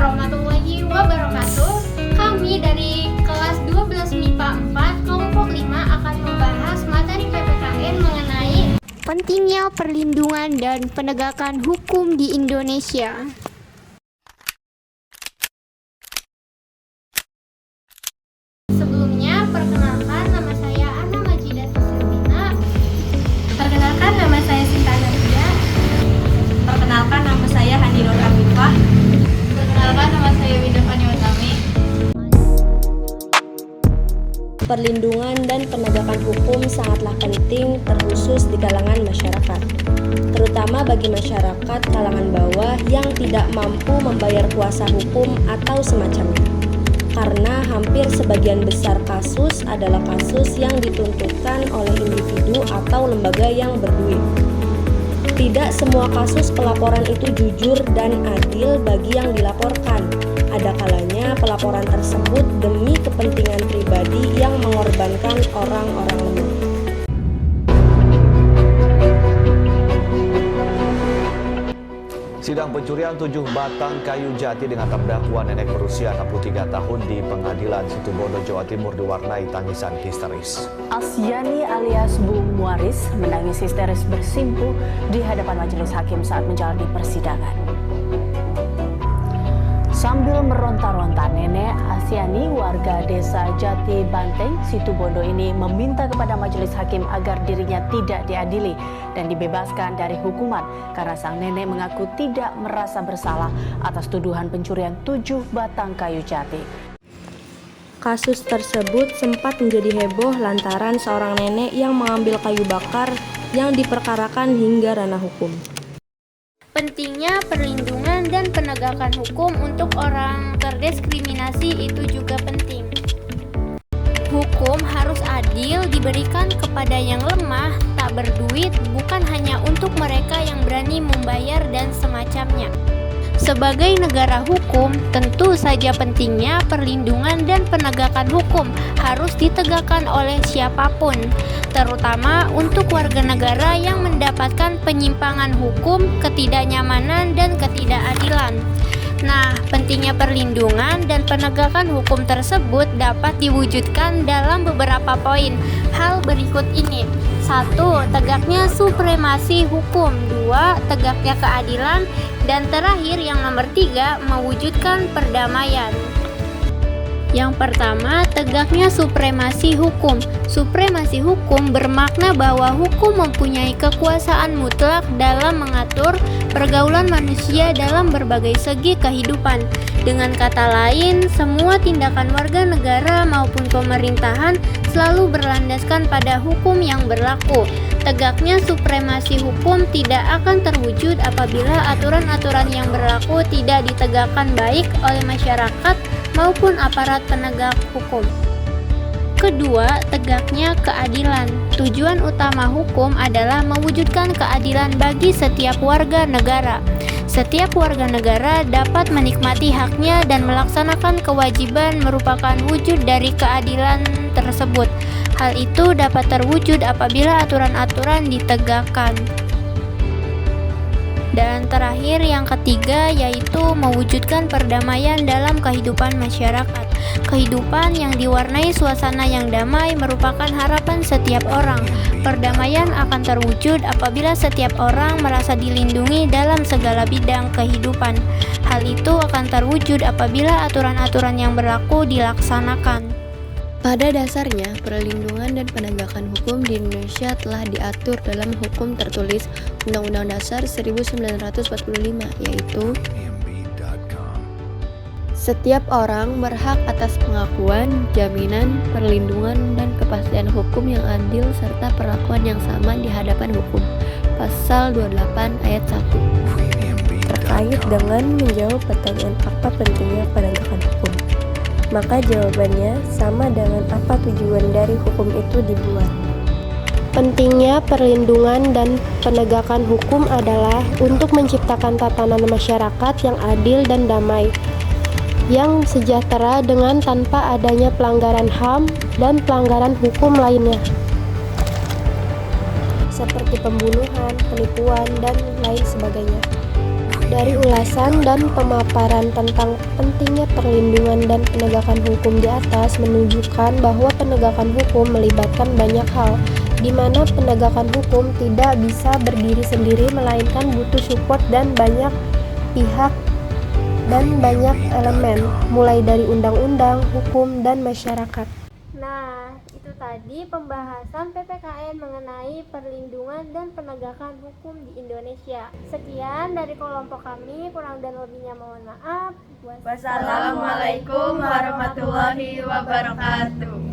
warahmatullahi wabarakatuh. Kami dari kelas 12 MIPA 4 kelompok 5 akan membahas materi PPKN mengenai pentingnya perlindungan dan penegakan hukum di Indonesia. Sebelumnya, perkenalkan, nama saya Anna Majidah Silvina. Perkenalkan, nama saya Sinta Nadia. Perkenalkan, nama saya Hani Nur Afifah. Perkenalkan, nama saya Winda Fani Utami. Perlindungan dan penegakan hukum sangatlah penting, terkhusus di kalangan masyarakat, terutama bagi masyarakat kalangan bawah yang tidak mampu membayar kuasa hukum atau semacamnya. Karena hampir sebagian besar kasus adalah kasus yang dituntutkan oleh individu atau lembaga yang berduit. Tidak semua kasus pelaporan itu jujur dan adil bagi yang dilaporkan. Ada kalanya pelaporan tersebut demi kepentingan pribadi yang mengorbankan orang-orang lemah. Sidang pencurian 7 batang kayu jati dengan terdakwa nenek berusia 63 tahun di Pengadilan Situbondo, Jawa Timur diwarnai tangisan histeris. Asyani alias Bu Muaris menangis histeris bersimpuh di hadapan majelis hakim saat menjalani persidangan. Sambil meronta-ronta, nenek Asyani warga desa Jati Banteng, Situbondo ini meminta kepada majelis hakim agar dirinya tidak diadili dan dibebaskan dari hukuman karena sang nenek mengaku tidak merasa bersalah atas tuduhan pencurian 7 batang kayu jati. Kasus tersebut sempat menjadi heboh lantaran seorang nenek yang mengambil kayu bakar yang diperkarakan hingga ranah hukum. Pentingnya perlindungan dan penegakan hukum untuk orang terdiskriminasi itu juga penting. Hukum harus adil diberikan kepada yang lemah, tak berduit, bukan hanya untuk mereka yang berani membayar dan semacamnya. Sebagai negara hukum, tentu saja pentingnya perlindungan dan penegakan hukum harus ditegakkan oleh siapapun, terutama untuk warga negara yang mendapatkan penyimpangan hukum, ketidaknyamanan, dan ketidakadilan. Nah, pentingnya perlindungan dan penegakan hukum tersebut dapat diwujudkan dalam beberapa poin. Hal berikut ini. 1. Tegaknya supremasi hukum. 2. Tegaknya keadilan. Dan terakhir yang nomor 3, mewujudkan perdamaian. Yang pertama, tegaknya supremasi hukum. Supremasi hukum bermakna bahwa hukum mempunyai kekuasaan mutlak dalam mengatur pergaulan manusia dalam berbagai segi kehidupan. Dengan kata lain, semua tindakan warga negara maupun pemerintahan selalu berlandaskan pada hukum yang berlaku. Tegaknya supremasi hukum tidak akan terwujud apabila aturan-aturan yang berlaku tidak ditegakkan baik oleh masyarakat maupun aparat penegak hukum. Kedua, tegaknya keadilan. Tujuan utama hukum adalah mewujudkan keadilan bagi setiap warga negara. Setiap warga negara dapat menikmati haknya dan melaksanakan kewajiban merupakan wujud dari keadilan tersebut. Hal itu dapat terwujud apabila aturan-aturan ditegakkan. Dan terakhir yang ketiga yaitu mewujudkan perdamaian dalam kehidupan masyarakat. Kehidupan yang diwarnai suasana yang damai merupakan harapan setiap orang. Perdamaian akan terwujud apabila setiap orang merasa dilindungi dalam segala bidang kehidupan. Hal itu akan terwujud apabila aturan-aturan yang berlaku dilaksanakan. Pada dasarnya, perlindungan dan penegakan hukum di Indonesia telah diatur dalam Hukum Tertulis Undang-Undang Dasar 1945, yaitu setiap orang berhak atas pengakuan, jaminan, perlindungan, dan kepastian hukum yang adil serta perlakuan yang sama di hadapan hukum. Pasal 28 ayat 1. Terkait dengan menjawab pertanyaan apa pentingnya penegakan hukum, maka jawabannya sama dengan apa tujuan dari hukum itu dibuat. Pentingnya perlindungan dan penegakan hukum adalah untuk menciptakan tatanan masyarakat yang adil dan damai, yang sejahtera dengan tanpa adanya pelanggaran HAM dan pelanggaran hukum lainnya, seperti pembunuhan, penipuan, dan lain sebagainya. Dari ulasan dan pemaparan tentang pentingnya perlindungan dan penegakan hukum di atas menunjukkan bahwa penegakan hukum melibatkan banyak hal, di mana penegakan hukum tidak bisa berdiri sendiri melainkan butuh support dan banyak pihak dan banyak elemen, mulai dari undang-undang, hukum, dan masyarakat. Nah, itu tadi pembahasan PPKN mengenai perlindungan dan penegakan hukum di Indonesia. Sekian dari kelompok kami, kurang dan lebihnya mohon maaf. Wassalamualaikum warahmatullahi wabarakatuh.